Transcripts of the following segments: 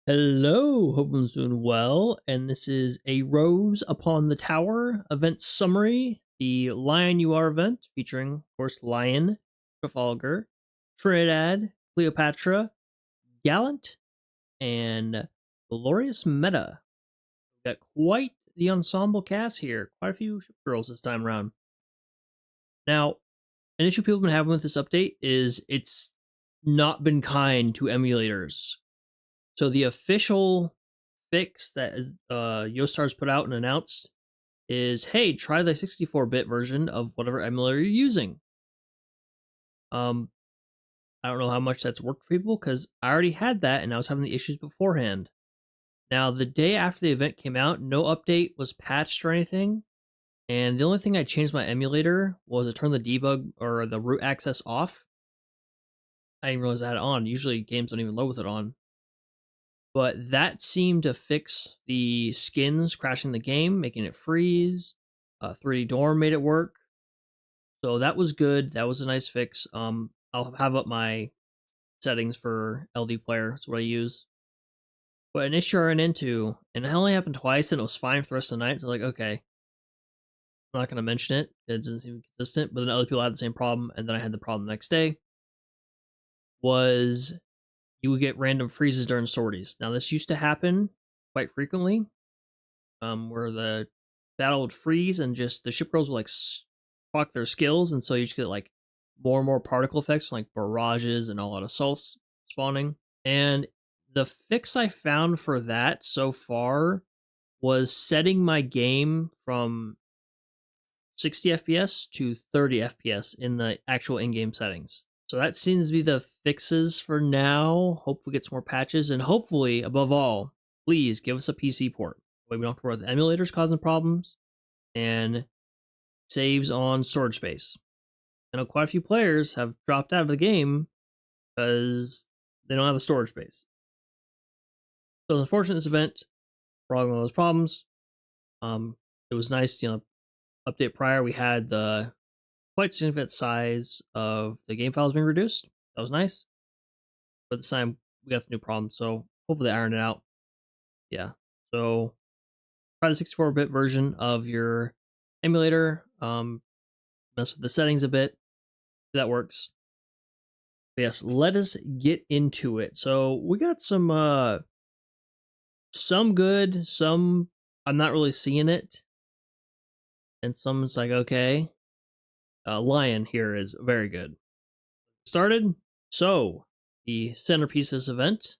Hello, hope I'm doing well. And this is a Rose Upon the Tower event summary. The Lion You Are event featuring, of course, Lion, Trafalgar, Trinidad, Cleopatra, Gallant, and Glorious Meta. We've got quite the ensemble cast here. Quite a few ship girls this time around. Now, an issue people have been having with this update is it's not been kind to emulators. So the official fix that is Yostar's put out and announced is, hey, try the 64-bit version of whatever emulator you're using. I don't know how much that's worked for people because I already had that and I was having the issues beforehand. Now, the day after the event came out, no update was patched or anything. And the only thing I changed my emulator was to turn the debug or the root access off. I didn't realize I had it on. Usually games don't even load with it on. But that seemed to fix the skins crashing the game, making it freeze. 3D Dorm made it work. So that was good. That was a nice fix. I'll have up my settings for LD player. That's what I use. But an issue I ran into, and it only happened twice, and it was fine for the rest of the night. So like, okay, I'm not going to mention it. It doesn't seem consistent. But then other people had the same problem, and then I had the problem the next day. Was you would get random freezes during sorties. Now this used to happen quite frequently, where the battle would freeze and just the ship girls would like proc their skills, and so you just get like more and more particle effects like barrages and all out assaults spawning. And the fix I found for that so far was setting my game from 60 FPS to 30 FPS in the actual in-game settings. So that seems to be the fixes for now. Hopefully get some more patches, and hopefully, above all, please give us a PC port. We don't have to worry about the emulators causing problems, and saves on storage space. I know quite a few players have dropped out of the game because they don't have a storage space. So unfortunate this event, probably one of those problems. It was nice, update prior we had the quite significant size of the game files being reduced. That was nice. But this time we got some new problems, so hopefully they iron it out. Yeah. So try the 64-bit version of your emulator. Mess with the settings a bit. That works. But yes, let us get into it. So we got some good, some I'm not really seeing it, and some it's like okay. Lion here is very good. Started. So the centerpiece of this event,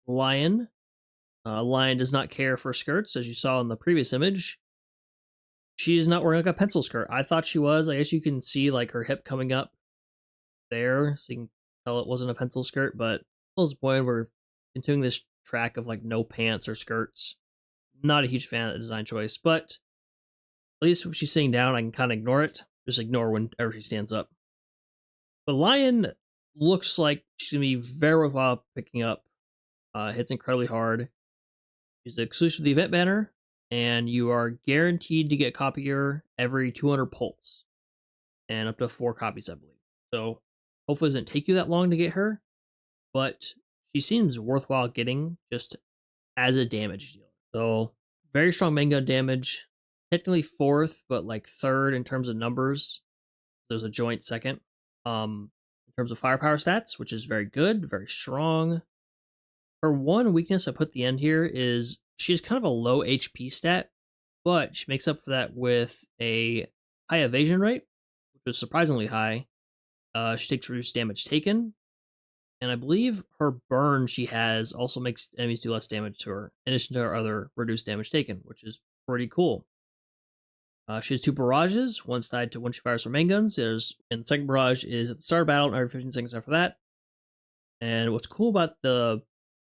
Lion. Lion does not care for skirts, as you saw in the previous image. She's not wearing like a pencil skirt. I thought she was. I guess you can see like her hip coming up there, so you can tell it wasn't a pencil skirt. But what's the point? We're continuing this track of like no pants or skirts. Not a huge fan of the design choice, but at least if she's sitting down, I can kind of ignore it. Just ignore whenever she stands up. But Lion looks like she's gonna be very worthwhile picking up. Hits incredibly hard. She's exclusive to the event banner, and you are guaranteed to get a copy of her every 200 pulls, and up to 4 copies, I believe. So hopefully it doesn't take you that long to get her, but she seems worthwhile getting just as a damage dealer. So very strong main gun damage, technically 4th, but like 3rd in terms of numbers. There's a joint 2nd. In terms of firepower stats, which is very good, very strong. Her one weakness I put at the end here is she's kind of a low HP stat, but she makes up for that with a high evasion rate, which is surprisingly high. She takes reduced damage taken, and I believe her burn she has also makes enemies do less damage to her, in addition to her other reduced damage taken, which is pretty cool. She has 2 barrages, one tied to when she fires her main guns. And the second barrage is at the start of battle and every 15 seconds after that. And what's cool about the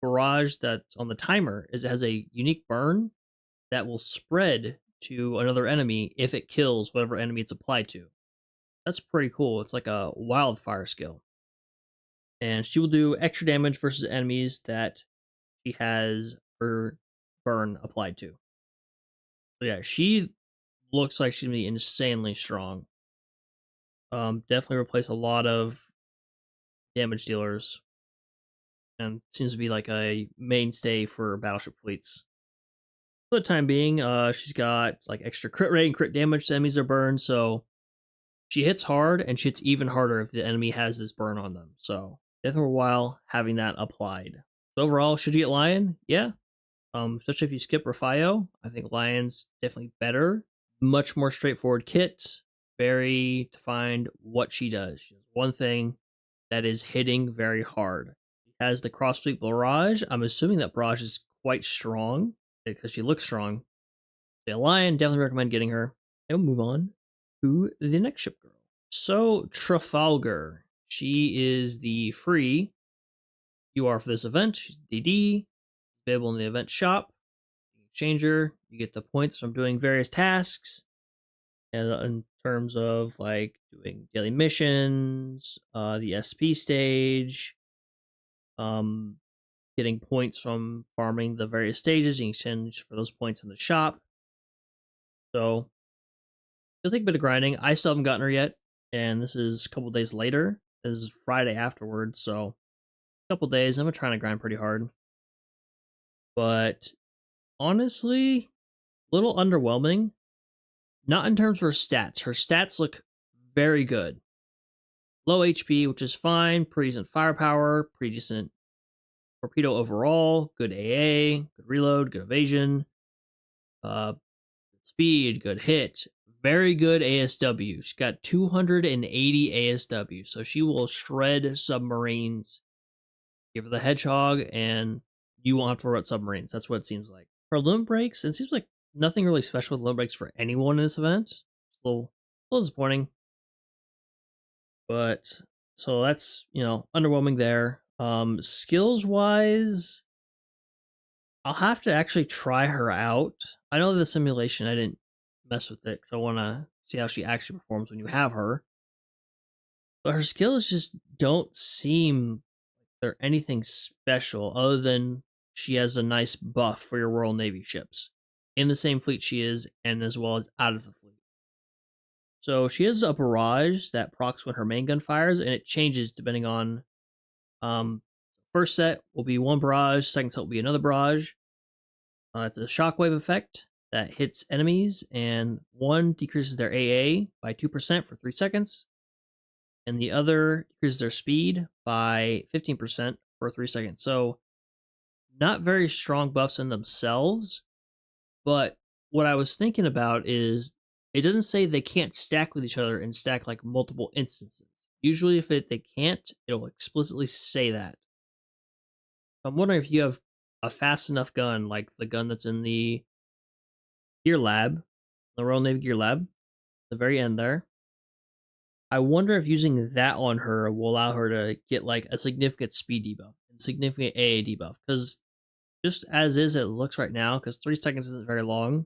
barrage that's on the timer is it has a unique burn that will spread to another enemy if it kills whatever enemy it's applied to. That's pretty cool. It's like a wildfire skill. And she will do extra damage versus enemies that she has her burn applied to. So yeah, she looks like she's gonna be insanely strong. Definitely replace a lot of damage dealers. and seems to be like a mainstay for battleship fleets. For the time being, she's got like extra crit rate and crit damage to enemies are burned, so she hits hard and she hits even harder if the enemy has this burn on them. So definitely worthwhile having that applied. So overall, should you get Lion? Yeah. Especially if you skip Rafio, I think Lion's definitely better. Much more straightforward kit. Very defined what she does. She does one thing that is hitting very hard. She has the cross fleet barrage. I'm assuming that barrage is quite strong because she looks strong. The Lion, definitely recommend getting her. And we'll move on to the next ship girl. So Trafalgar. She is the free UR for this event. She's DD, available in the event shop. Changer, you get the points from doing various tasks. And in terms of like doing daily missions, the SP stage, getting points from farming the various stages in exchange for those points in the shop. So it'll take a bit of grinding. I still haven't gotten her yet, and this is a couple days later. This is Friday afterwards, so a couple days. I'm trying to grind pretty hard, but honestly, a little underwhelming. Not in terms of her stats. Her stats look very good. Low HP, which is fine. Pretty decent firepower. Pretty decent torpedo overall. Good AA. Good reload. Good evasion. Good speed. Good hit. Very good ASW. She's got 280 ASW, so she will shred submarines. Give her the hedgehog, and you won't have to worry about submarines. That's what it seems like. Her limit breaks, it seems like nothing really special with limit breaks for anyone in this event. It's a little disappointing. But so that's, underwhelming there. Skills wise, I'll have to actually try her out. I know the simulation, I didn't mess with it because I want to see how she actually performs when you have her. But her skills just don't seem they're anything special other than she has a nice buff for your Royal Navy ships in the same fleet she is, and as well as out of the fleet. So she has a barrage that procs when her main gun fires, and it changes depending on first set will be one barrage, second set will be another barrage. It's a shockwave effect that hits enemies, and one decreases their AA by 2% for 3 seconds, and the other decreases their speed by 15% for 3 seconds. So not very strong buffs in themselves, but what I was thinking about is it doesn't say they can't stack with each other and stack like multiple instances. Usually if they can't, it'll explicitly say that. I'm wondering if you have a fast enough gun, like the gun that's in the Gear Lab, the Royal Navy Gear Lab, the very end there. I wonder if using that on her will allow her to get like a significant speed debuff and significant AA debuff. Because just as is, it looks right now, because 3 seconds isn't very long,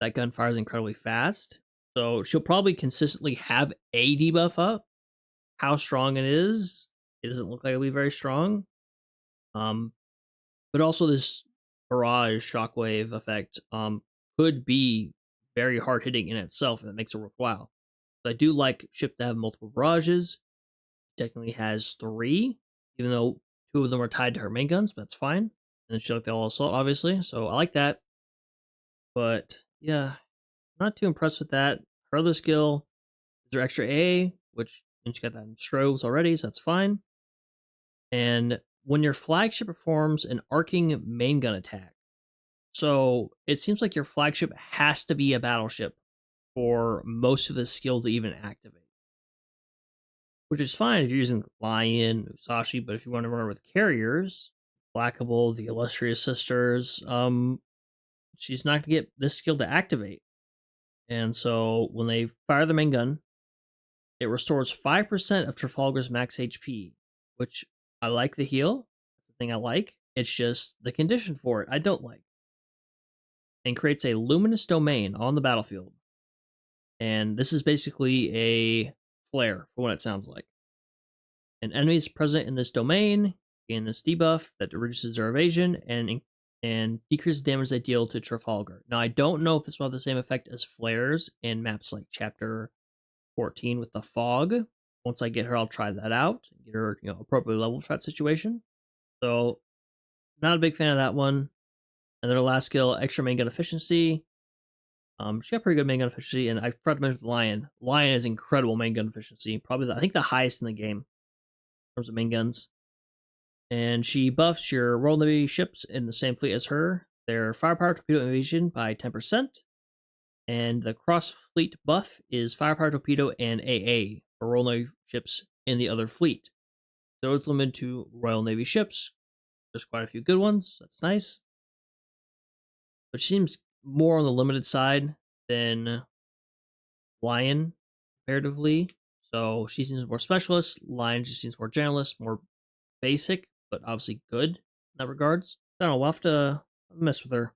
that gun fires incredibly fast. So she'll probably consistently have a debuff up. How strong it doesn't look like it'll be very strong. But also this barrage shockwave effect could be very hard hitting in itself, and it makes it worthwhile. So I do like ship to have multiple barrages. It technically has 3, even though 2 of them are tied to her main guns, but that's fine. And she like the all assault, obviously. So I like that. But yeah, not too impressed with that. Her other skill is her extra A, which and she got that in Stroves already, so that's fine. And when your flagship performs an arcing main gun attack, so it seems like your flagship has to be a battleship for most of the skill to even activate. Which is fine if you're using Lion, Musashi, but if you want to run with carriers, Blackable, the Illustrious Sisters, she's not going to get this skill to activate. And so when they fire the main gun, it restores 5% of Trafalgar's max HP, which I like the heal. That's the thing I like. It's just the condition for it I don't like. And creates a luminous domain on the battlefield. And this is basically a flare for what it sounds like. An enemy is present in this domain gain this debuff that reduces their evasion and decreases damage they deal to Trafalgar. Now I don't know if this will have the same effect as flares in maps like Chapter 14 with the fog. Once I get her, I'll try that out and get her, appropriately leveled for that situation. So not a big fan of that one. And then her last skill, extra main gun efficiency. She got pretty good main gun efficiency, and I forgot to mention Lion. Lion is incredible main gun efficiency, probably I think the highest in the game in terms of main guns. And she buffs your Royal Navy ships in the same fleet as her. Their firepower, torpedo, evasion by 10%. And the cross fleet buff is firepower, torpedo, and AA for Royal Navy ships in the other fleet. So it's limited to Royal Navy ships. There's quite a few good ones. That's nice. Which seems more on the limited side than Lion comparatively. So she seems more specialist. Lion just seems more generalist, more basic, but obviously good in that regards. I don't know, we'll have to mess with her.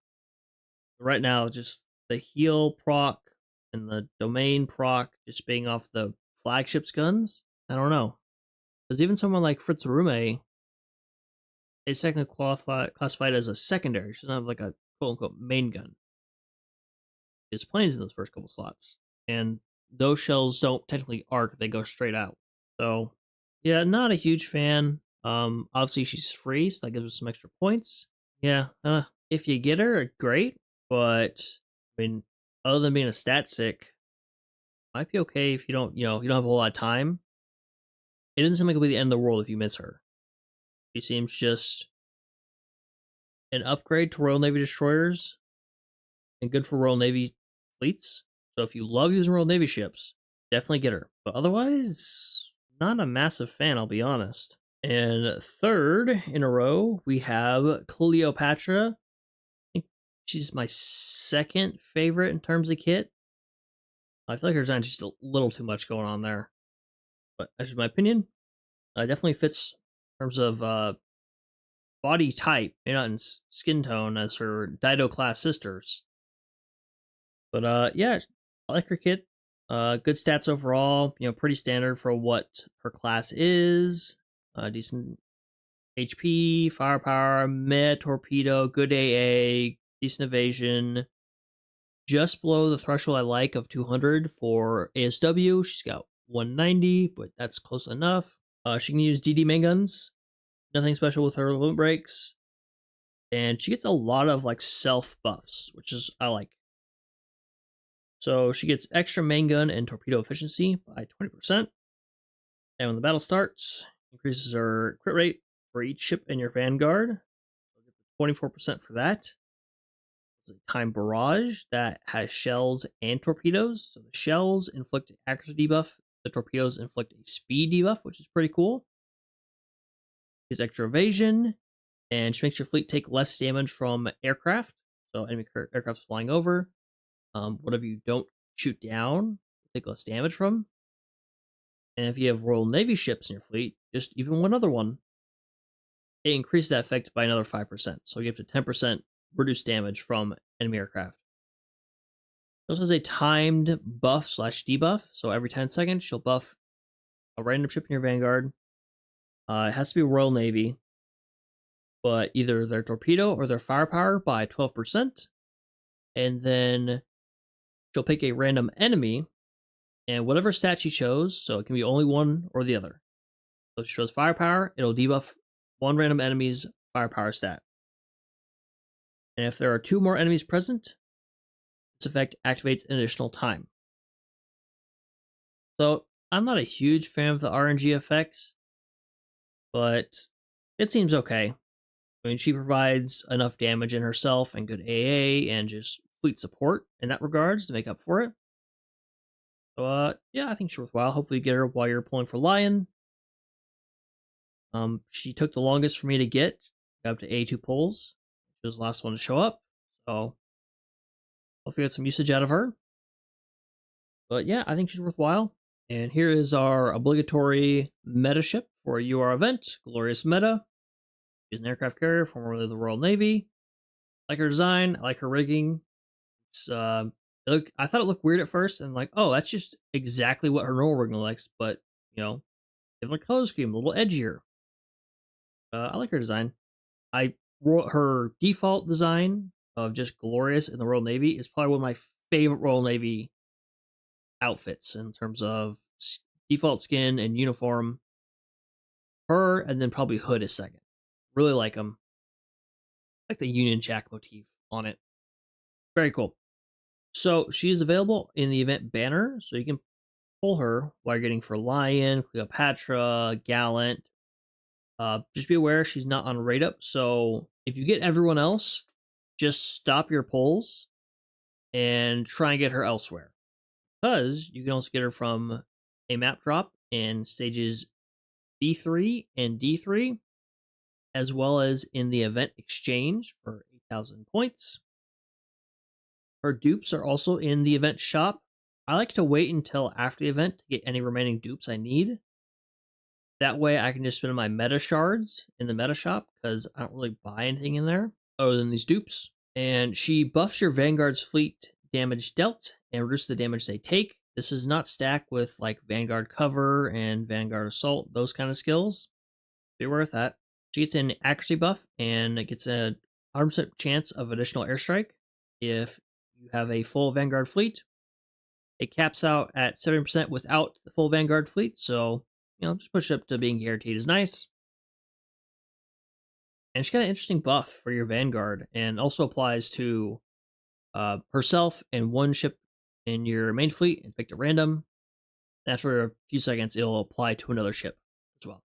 Right now, just the heal proc and the domain proc just being off the flagship's guns. I don't know. Because even someone like Fritz Rume is technically classified as a secondary. She doesn't have like a quote unquote main gun. His planes in those first couple slots. And those shells don't technically arc, they go straight out. So yeah, not a huge fan. Obviously she's free, so that gives her some extra points. Yeah, if you get her, great. But I mean, other than being a stat stick, might be okay if you don't, you don't have a whole lot of time. It doesn't seem like it'll be the end of the world if you miss her. She seems just an upgrade to Royal Navy destroyers and good for Royal Navy fleets. So if you love using Royal Navy ships, definitely get her. But otherwise, not a massive fan, I'll be honest. And third in a row, we have Cleopatra. I think she's my second favorite in terms of kit. I feel like her design's just a little too much going on there. But that's just my opinion. Definitely fits in terms of body type, maybe not in skin tone as her Dido class sisters. But yeah, I like her kit. Good stats overall. Pretty standard for what her class is. Decent HP, firepower, med torpedo, good AA, decent evasion. Just below the threshold I like of 200 for ASW. She's got 190, but that's close enough. She can use DD main guns. Nothing special with her limit breaks. And she gets a lot of like self buffs, which is I like. So she gets extra main gun and torpedo efficiency by 20%. And when the battle starts, increases her crit rate for each ship in your vanguard. 24% for that. It's a time barrage that has shells and torpedoes. So the shells inflict an accuracy debuff. The torpedoes inflict a speed debuff, which is pretty cool. Is extra evasion, and she makes your fleet take less damage from aircraft. So enemy aircraft's flying over. Whatever you don't shoot down, take less damage from. And if you have Royal Navy ships in your fleet, just even one other one, it increases that effect by another 5%. So you get to 10% reduced damage from enemy aircraft. It also has a timed buff / debuff. So every 10 seconds, she'll buff a random ship in your vanguard. It has to be Royal Navy, but either their torpedo or their firepower by 12%. And then she'll pick a random enemy, and whatever stat she chose, so it can be only one or the other. So if she chose firepower, it'll debuff one random enemy's firepower stat. And if there are 2 more enemies present, this effect activates an additional time. So I'm not a huge fan of the RNG effects, but it seems okay. I mean, she provides enough damage in herself and good AA and just fleet support in that regards to make up for it. So, yeah, I think she's worthwhile. Hopefully, you get her while you're pulling for Lion. She took the longest for me to get, got up to A2 pulls. She was the last one to show up, so hopefully, get some usage out of her. But yeah, I think she's worthwhile. And here is our obligatory meta ship for a UR event, Glorious Meta. She's an aircraft carrier, formerly of the Royal Navy. I like her design, I like her rigging. It's I thought it looked weird at first, and like, oh, that's just exactly what her normal rigging likes, but different color scheme, a little edgier. I like her design. Her default design of just glorious in the Royal Navy is probably one of my favorite Royal Navy outfits in terms of default skin and uniform. Her, and then probably Hood is second. Really like them. Like the Union Jack motif on it. Very cool. So she's available in the event banner, so you can pull her while you're getting for Lion, Cleopatra, Gallant. Just be aware she's not on rate up, so if you get everyone else, just stop your pulls and try and get her elsewhere. Because you can also get her from a map drop in stages B3 and D3, as well as in the event exchange for 8,000 points. Her dupes are also in the event shop. I like to wait until after the event to get any remaining dupes I need. That way I can just spend my meta shards in the meta shop because I don't really buy anything in there other than these dupes. And she buffs your Vanguard's fleet damage dealt and reduces the damage they take. This is not stacked with like Vanguard cover and Vanguard assault, those kind of skills. Be aware of that. She gets an accuracy buff and it gets a 100% chance of additional airstrike if you have a full Vanguard fleet. It caps out at 7% without the full Vanguard fleet, so just push it up to being guaranteed is nice. And she's got an interesting buff for your Vanguard, and also applies to herself and one ship in your main fleet, and picked at random. After a few seconds, it'll apply to another ship as well.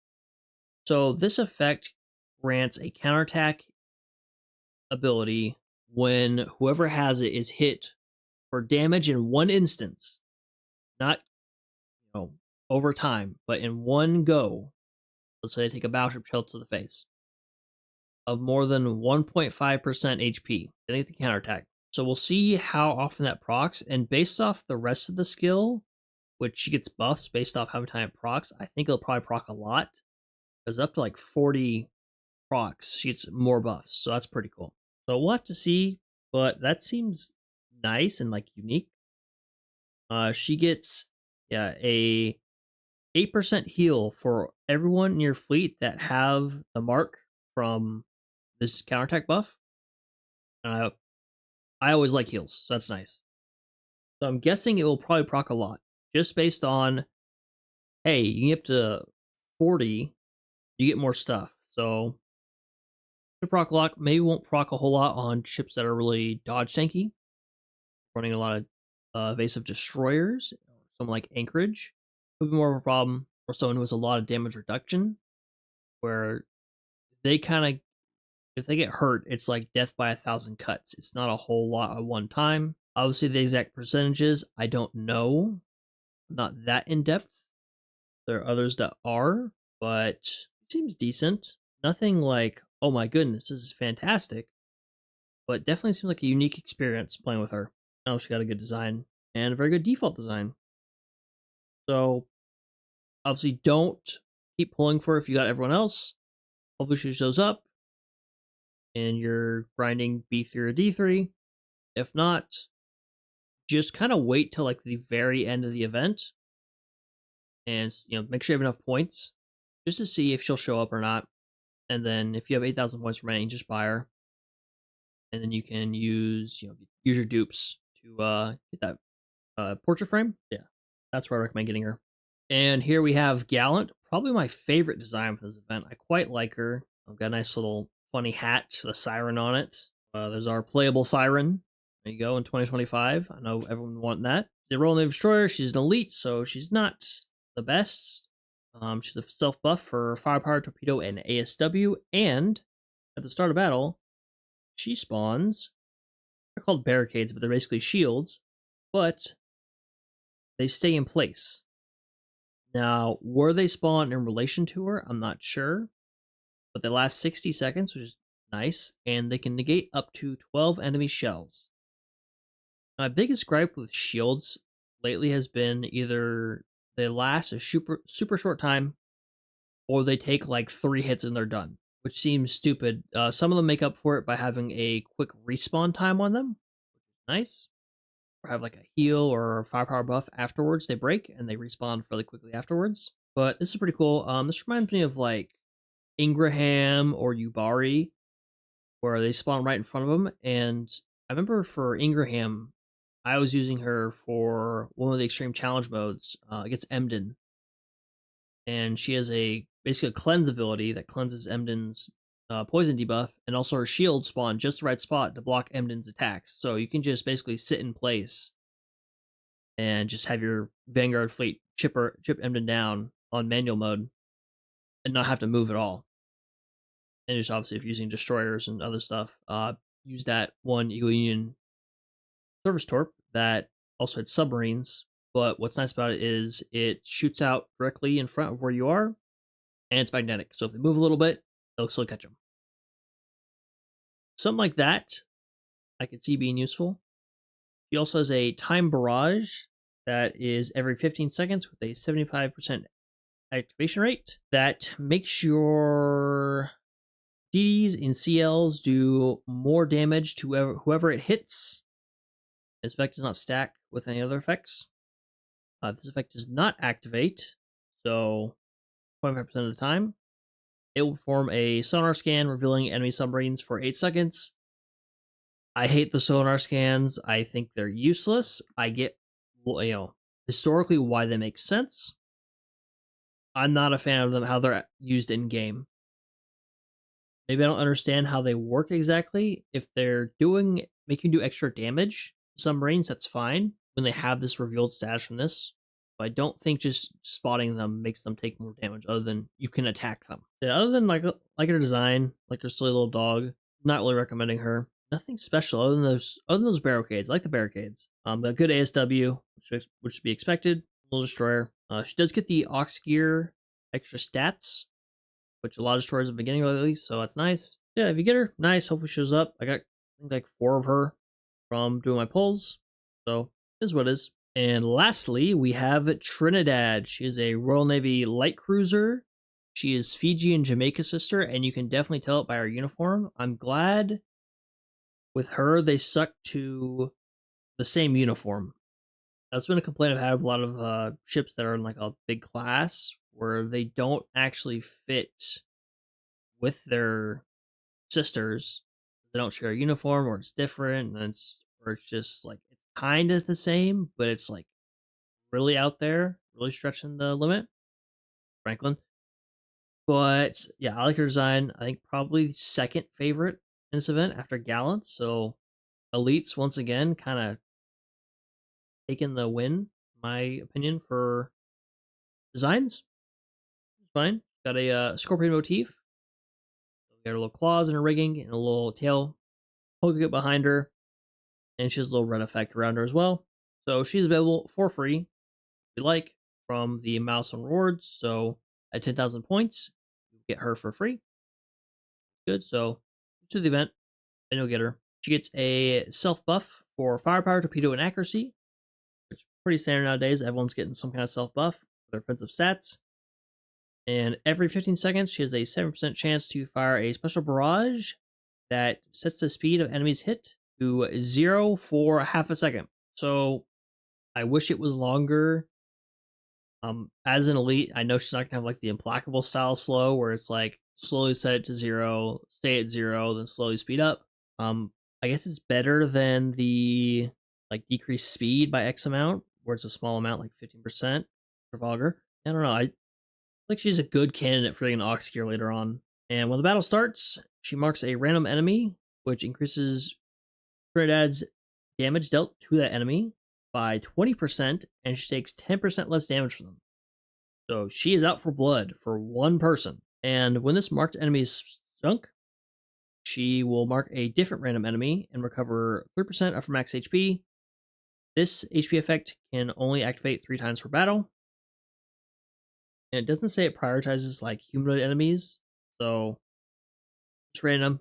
So this effect grants a counterattack ability when whoever has it is hit for damage in one instance, not over time, but in one go. Let's say they take a battleship shell to the face of more than 1.5% HP. They get the counterattack. So we'll see how often that procs, and based off the rest of the skill, which she gets buffs based off how many time it procs, I think it'll probably proc a lot. Because up to like 40 procs, she gets more buffs, so that's pretty cool. So we'll have to see, but that seems nice and like unique. She gets a 8% heal for everyone in your fleet that have the mark from this counterattack buff. I always like heals, so that's nice. So I'm guessing it will probably proc a lot, just based on, hey, you can get up to 40, you get more stuff. So to proc a lot, maybe won't proc a whole lot on ships that are really dodge tanky, running a lot of evasive destroyers, something like Anchorage could be more of a problem, or someone who has a lot of damage reduction, where they kind of, if they get hurt, it's like death by 1,000 cuts. It's not a whole lot at one time. Obviously, the exact percentages, I don't know. Not that in depth. There are others that are, but it seems decent. Nothing like, oh my goodness, this is fantastic. But definitely seems like a unique experience playing with her. Oh, she got a good design and a very good default design. So obviously don't keep pulling for her if you got everyone else. Hopefully she shows up and you're grinding B3 or D3. If not, just kind of wait till like the very end of the event and make sure you have enough points just to see if she'll show up or not. And then if you have 8,000 points remaining, just buy her. And then you can use your dupes to get that portrait frame. Yeah, that's where I recommend getting her. And here we have Gallant, probably my favorite design for this event. I quite like her. I've got a nice little funny hat with a siren on it. There's our playable siren. There you go, in 2025. I know everyone wanting that. The Royal Navy Destroyer, she's an elite, so she's not the best. She's a self buff for firepower, torpedo, and ASW. And at the start of battle, she spawns. They're called barricades, but they're basically shields. But they stay in place. Now, where they spawn in relation to her, I'm not sure. But they last 60 seconds, which is nice. And they can negate up to 12 enemy shells. My biggest gripe with shields lately has been either they last a super short time, or they take like 3 hits and they're done, which seems stupid. Some of them make up for it by having a quick respawn time on them. Nice. Or have like a heal or a firepower buff afterwards. They break and they respawn fairly quickly afterwards. But this is pretty cool. This reminds me of like Ingraham or Yubari, where they spawn right in front of them. And I remember for Ingraham, I was using her for one of the extreme challenge modes against Emden. And she has basically a cleanse ability that cleanses Emden's poison debuff, and also her shield spawn just the right spot to block Emden's attacks. So you can just basically sit in place and just have your Vanguard fleet chip Emden down on manual mode and not have to move at all. And just obviously if you're using destroyers and other stuff, use that one Eagle Union service torp that also had submarines. But what's nice about it is it shoots out directly in front of where you are, and it's magnetic. So if they move a little bit, they'll still catch them. Something like that, I could see being useful. He also has a time barrage that is every 15 seconds with a 75% activation rate that makes your DDs and CLs do more damage to whoever it hits. This effect does not stack with any other effects. This effect does not activate, so 25% of the time, it will perform a sonar scan revealing enemy submarines for 8 seconds. I hate the sonar scans. I think they're useless. I get, historically why they make sense. I'm not a fan of them, how they're used in game. Maybe I don't understand how they work exactly. If they're making you do extra damage to submarines, that's fine when they have this revealed status from this. But I don't think just spotting them makes them take more damage, other than you can attack them. Yeah, other than like her design, like her silly little dog, not really recommending her. Nothing special other than those barricades. I like the barricades. A good ASW, which should be expected. Little destroyer. She does get the Ox Gear extra stats, which a lot of destroyers have been getting lately, so that's nice. Yeah, if you get her, nice. Hopefully shows up. I got, I think, like 4 of her from doing my pulls, so it is what it is. And lastly, we have Trinidad. She is a Royal Navy light cruiser. She is Fiji and Jamaica sister, and you can definitely tell it by her uniform. I'm glad with her they stuck to the same uniform. That's been a complaint I've had with a lot of ships that are in like a big class where they don't actually fit with their sisters. They don't share a uniform, or it's different, and or it's just like it's kind of the same, but it's like really out there, really stretching the limit. Franklin. But yeah, I like her design. I think probably second favorite in this event after Gallant. So Elites once again kind of taking the win, in my opinion, for designs. It's fine. Got a scorpion motif. Got her little claws in her rigging and a little tail poking it behind her. And she has a little red effect around her as well. So she's available for free, if you like, from the Milestone rewards. So at 10,000 points, you get her for free. Good. So to the event, and you'll get her. She gets a self buff for firepower, torpedo, and accuracy, which is pretty standard nowadays. Everyone's getting some kind of self buff for their offensive stats. And every 15 seconds, she has a 7% chance to fire a special barrage that sets the speed of enemies hit to 0 for half a second. So I wish it was longer. As an elite, I know she's not gonna have like the implacable style slow, where it's like slowly set it to 0, stay at 0, then slowly speed up. I guess it's better than the like decreased speed by X amount, where it's a small amount, like 15%. Trafalgar. I don't know. I like she's a good candidate for getting an Ox Gear later on. And when the battle starts, she marks a random enemy, which increases Trinidad's damage dealt to that enemy by 20%, and she takes 10% less damage from them. So she is out for blood for one person. And when this marked enemy is sunk, she will mark a different random enemy and recover 3% of her max HP. This HP effect can only activate 3 times per battle. And it doesn't say it prioritizes like humanoid enemies, so it's random.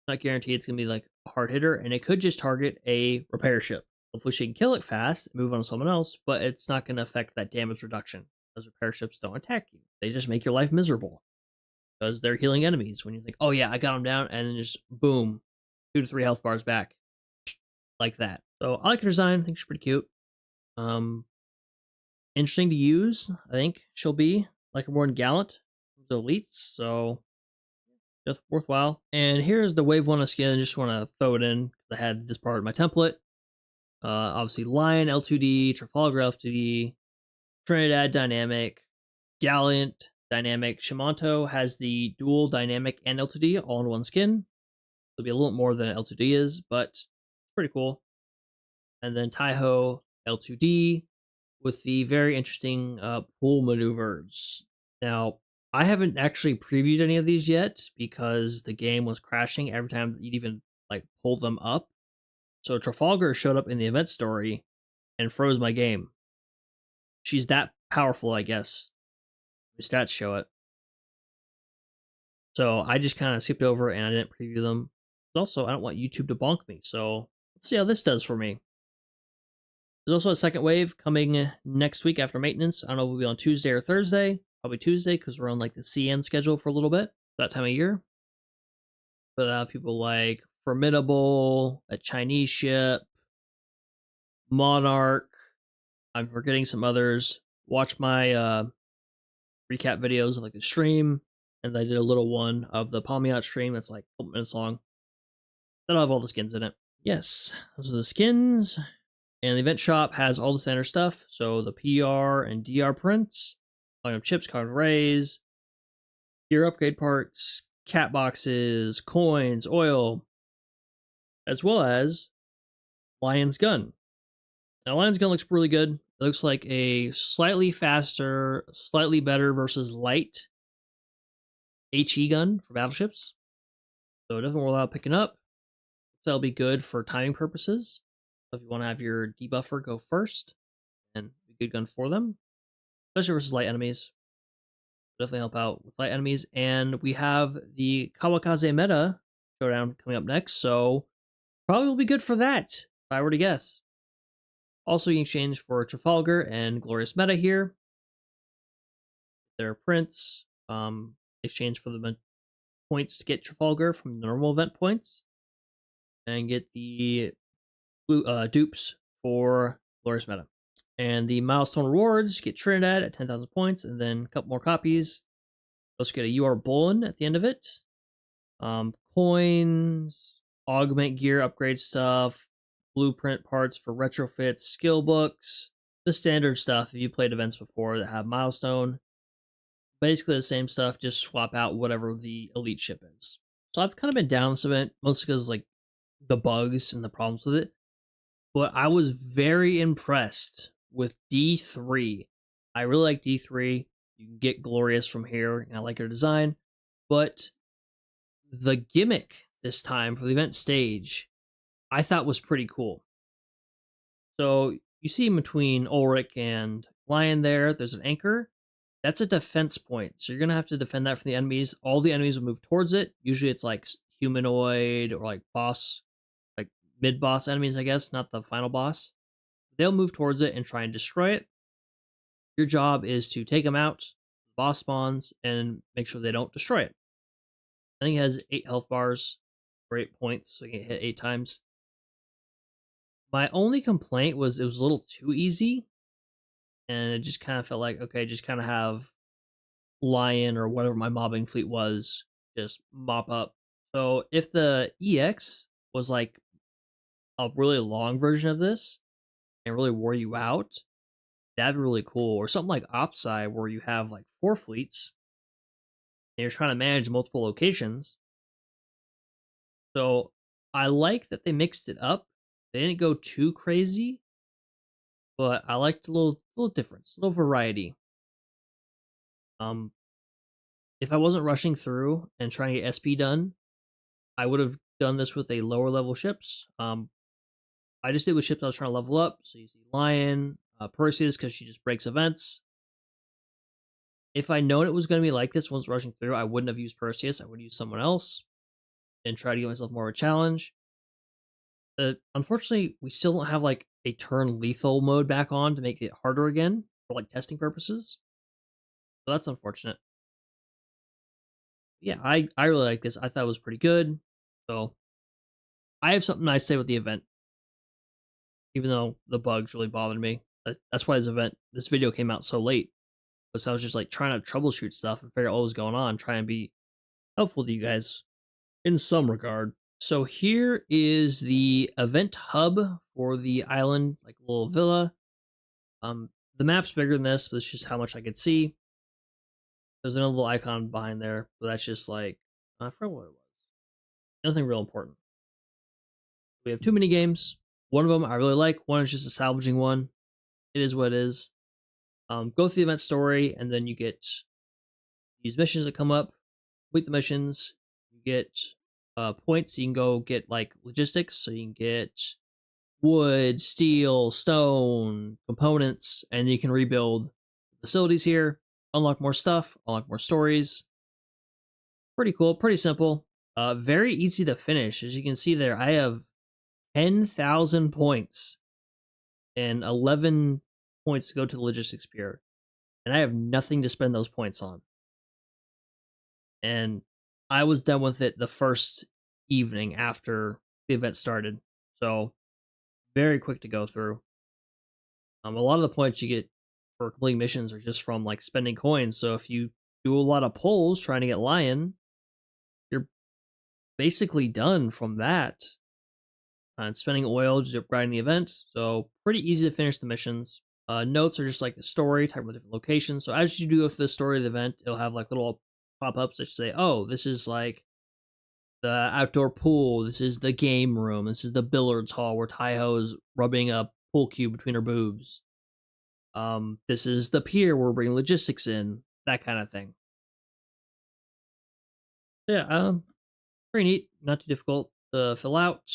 Not guaranteed it's gonna be like a hard hitter, and it could just target a repair ship. Hopefully she can kill it fast and move on to someone else, but it's not gonna affect that damage reduction. Those repair ships don't attack you. They just make your life miserable because they're healing enemies when you think, oh yeah, I got them down, and then just boom, 2 to 3 health bars back. Like that. So I like her design, I think she's pretty cute. Interesting to use. I think she'll be like a more Gallant the elites, so just worthwhile. And here's the wave 1 skin. I just want to throw it in. I had this part in my template. Obviously Lion L2D, Trafalgar L2D, Trinidad Dynamic, Gallant, dynamic. Shimanto has the dual dynamic and L2D all in one skin. It'll be a little more than L2D is, but it's pretty cool. And then Taiho L2D with the very interesting pool maneuvers. Now, I haven't actually previewed any of these yet because the game was crashing every time you'd even like pull them up. So Trafalgar showed up in the event story and froze my game. She's that powerful, I guess. The stats show it. So I just kind of skipped over and I didn't preview them. Also, I don't want YouTube to bonk me, so let's see how this does for me. There's also a second wave coming next week after maintenance. I don't know if it'll be on Tuesday or Thursday. Probably Tuesday because we're on like the CN schedule for a little bit that time of year. But people like Formidable, a Chinese ship, Monarch. I'm forgetting some others. Watch my recap videos of like the stream, and I did a little one of the Palmiot stream that's like a couple minutes long. That'll have all the skins in it. Yes, those are the skins. And the event shop has all the standard stuff. So the PR and DR prints, line chips, card arrays, gear upgrade parts, cat boxes, coins, oil, as well as Lion's gun. Now, Lion's gun looks really good. It looks like a slightly faster, slightly better versus light HE gun for battleships. So definitely allow picking up. So that'll be good for timing purposes. So if you want to have your debuffer go first, and a good gun for them, especially versus light enemies. Definitely help out with light enemies. And we have the Kawakaze meta showdown coming up next, so probably will be good for that, if I were to guess. Also, you can exchange for Trafalgar and Glorious Meta here. Their prints, exchange for the points to get Trafalgar from normal event points, and get the dupes for Glorious Meta. And the Milestone rewards, get Trinidad at 10,000 points, and then a couple more copies. Also get a UR Bullen at the end of it. Coins, augment gear, upgrade stuff, blueprint parts for retrofits, skill books, the standard stuff if you played events before that have Milestone. Basically the same stuff, just swap out whatever the elite ship is. So I've kind of been down this event, mostly because like the bugs and the problems with it. But I was very impressed with D3. I really like D3. You can get Glorious from here, and I like her design. But the gimmick this time for the event stage, I thought was pretty cool. So you see in between Ulrich and Lion there's an anchor. That's a defense point. So you're going to have to defend that from the enemies. All the enemies will move towards it. Usually it's like humanoid or like boss, like mid-boss enemies, I guess, not the final boss. They'll move towards it and try and destroy it. Your job is to take them out, boss spawns, and make sure they don't destroy it. I think it has 8 health bars or 8 points, so you can hit 8 times. My only complaint was it was a little too easy, and it just kind of felt like, okay, just kind of have Lion or whatever my mobbing fleet was just mop up. So if the EX was like a really long version of this and really wore you out, that'd be really cool. Or something like Opsai where you have like 4 fleets and you're trying to manage multiple locations. So I like that they mixed it up. They didn't go too crazy, but I liked a little difference, a little variety. If I wasn't rushing through and trying to get SP done, I would have done this with a lower level ships. I just did with ships I was trying to level up. So you see Lion, Perseus, because she just breaks events. If I known it was going to be like this once rushing through, I wouldn't have used Perseus. I would use someone else and try to give myself more of a challenge. Unfortunately, we still don't have like a turn lethal mode back on to make it harder again for like testing purposes. So that's unfortunate. Yeah, I really like this. I thought it was pretty good. So I have something nice to say with the event, even though the bugs really bothered me. That's why this video came out so late. Because I was just like trying to troubleshoot stuff and figure out what was going on, try and be helpful to you guys in some regard. So here is the event hub for the island, like a little villa. The map's bigger than this, but it's just how much I could see. There's another little icon behind there, but that's just like I forget what it was. Nothing real important. We have 2 mini games. One of them I really like. One is just a salvaging one. It is what it is. Go through the event story, and then you get these missions that come up. Complete the missions. You get points. So you can go get like logistics. So you can get wood, steel, stone, components, and you can rebuild facilities here. Unlock more stuff. Unlock more stories. Pretty cool. Pretty simple. Very easy to finish. As you can see there, I have 10,000 points and 11 points to go to the logistics pier. And I have nothing to spend those points on. And I was done with it the first evening after the event started. So, very quick to go through. A lot of the points you get for completing missions are just from like spending coins. So, if you do a lot of pulls trying to get Lion, you're basically done from that. And spending oil, just upgrading the event. So, pretty easy to finish the missions. Notes are just like the story, type of different locations. So as you do go through the story of the event, it'll have like little pop-ups that say, oh, this is like the outdoor pool, this is the game room, this is the billiards hall where Taiho is rubbing a pool cue between her boobs. This is the pier where we're bringing logistics in, that kind of thing. Yeah, pretty neat, not too difficult to fill out.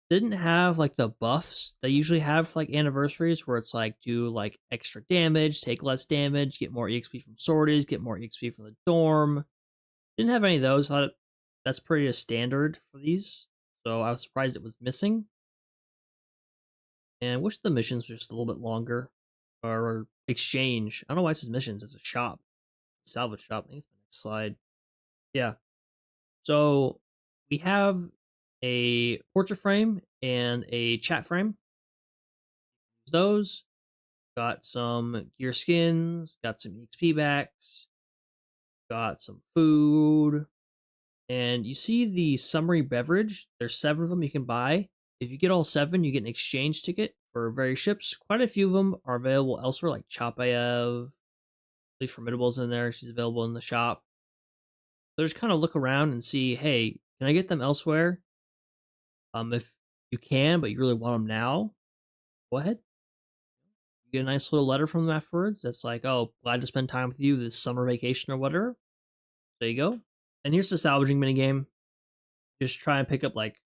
Didn't have like the buffs they usually have for, like anniversaries, where it's like do like extra damage, take less damage, get more exp from sorties, get more exp from the dorm. Didn't have any of those. Thought that's pretty standard for these, so I was surprised it was missing. And wish the missions were just a little bit longer, or exchange. I don't know why it says missions. It's a shop, salvage shop. I think it's the next slide. Yeah, so we have a portrait frame and a chat frame. Use those. Got some gear skins, got some XP backs, got some food, and you see the summary beverage. There's 7 of them you can buy. If you get all 7, you get an exchange ticket for various ships. Quite a few of them are available elsewhere, like Chapayev. The Formidable's in there. She's available in the shop. So just kind of look around and see, hey, can I get them elsewhere? If you can, but you really want them now, go ahead. You get a nice little letter from them afterwards that's like, oh, glad to spend time with you this summer vacation or whatever. There you go. And here's the salvaging minigame. Just try and pick up like,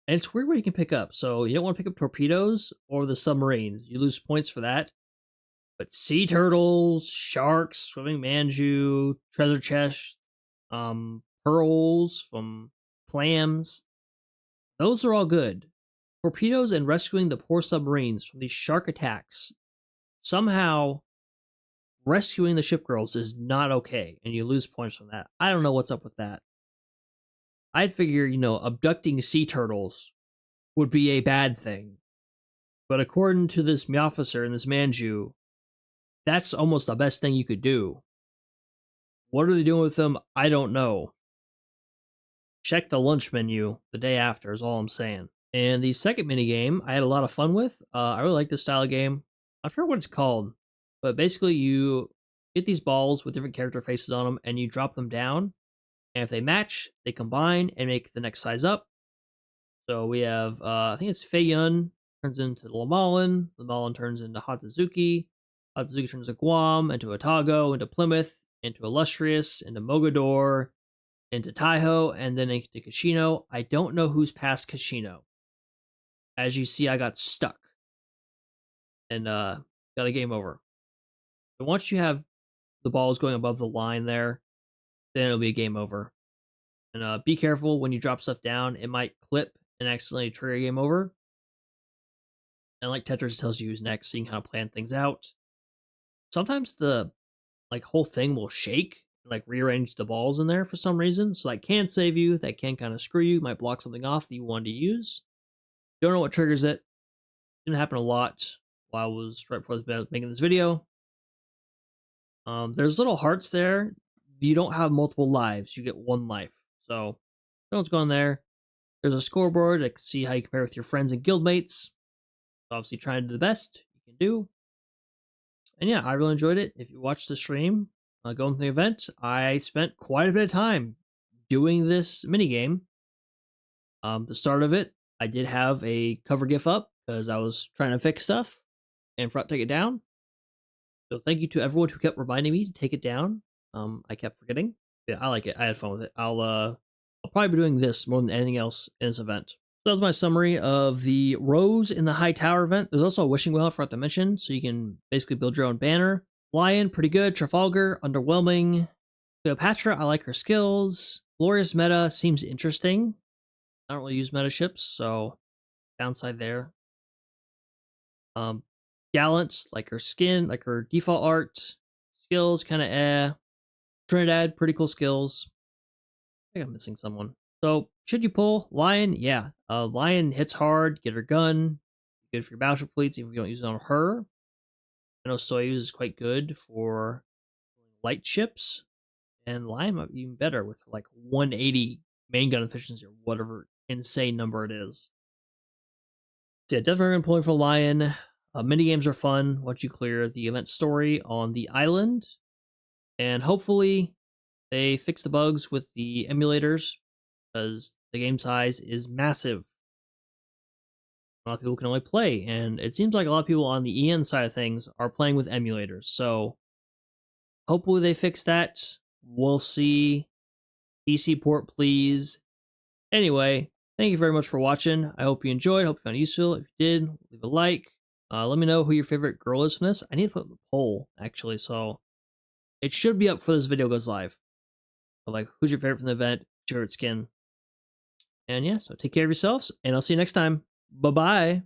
and it's weird what you can pick up. So you don't want to pick up torpedoes or the submarines. You lose points for that. But sea turtles, sharks, swimming manju, treasure chest, pearls from clams, those are all good. Torpedoes and rescuing the poor submarines from these shark attacks. Somehow, rescuing the ship girls is not okay, and you lose points from that. I don't know what's up with that. I'd figure, abducting sea turtles would be a bad thing. But according to this officer and this manju, that's almost the best thing you could do. What are they doing with them? I don't know. Check the lunch menu the day after is all I'm saying. And the second mini game I had a lot of fun with. I really like this style of game. I forget what it's called, but basically you get these balls with different character faces on them and you drop them down. And if they match, they combine and make the next size up. So we have, I think it's Fei Yun turns into Lamalin. Lamalin turns into Hatsuzuki. Hatsuzuki turns into Guam, into Otago, into Plymouth, into Illustrious, into Mogador, into Taiho, and then into Kashino. I don't know who's past Kashino. As you see, I got stuck. And got a game over. So once you have the balls going above the line there, then it'll be a game over. And be careful when you drop stuff down. It might clip and accidentally trigger game over. And like Tetris tells you who's next, so you can kind of plan things out. Sometimes the whole thing will shake, rearrange the balls in there for some reason. So that can save you, that can kind of screw you, might block something off that you wanted to use. Don't know what triggers it. Didn't happen a lot while I was right before I was making this video. There's little hearts there. You don't have multiple lives, you get 1 life. So know what's going there. There's a scoreboard to see how you compare with your friends and guildmates. Obviously trying to do the best you can do. And yeah, I really enjoyed it. If you watched the stream, going to the event, I spent quite a bit of time doing this minigame. The start of it, I did have a cover GIF up because I was trying to fix stuff and forgot to take it down. So thank you to everyone who kept reminding me to take it down. I kept forgetting. Yeah, I like it. I had fun with it. I'll probably be doing this more than anything else in this event. So that was my summary of the Rose in the High Tower event. There's also a wishing well I forgot to mention, so you can basically build your own banner. Lion, pretty good. Trafalgar, underwhelming. Cleopatra, I like her skills. Glorious meta seems interesting. I don't really use meta ships, so downside there. Gallant, like her skin, like her default art. Skills, kind of Trinidad, pretty cool skills. I think I'm missing someone. So, should you pull Lion? Yeah. Lion hits hard, get her gun. Good for your battleship fleets, even if you don't use it on her. I know Soyuz is quite good for light ships. And Lion might be even better with like 180 main gun efficiency or whatever insane number it is. So yeah, definitely going to pull for Lion. Minigames are fun once you clear the event story on the island. And hopefully they fix the bugs with the emulators because the game size is massive. A lot of people can only play, and it seems like a lot of people on the EN side of things are playing with emulators. So hopefully they fix that. We'll see. PC port, please. Anyway, thank you very much for watching. I hope you enjoyed. Hope you found it useful. If you did, leave a like. Let me know who your favorite girl is from this. I need to put the poll, actually, so it should be up before this video goes live. But like, who's your favorite from the event? What's your favorite skin? And yeah, so take care of yourselves, and I'll see you next time. Bye-bye.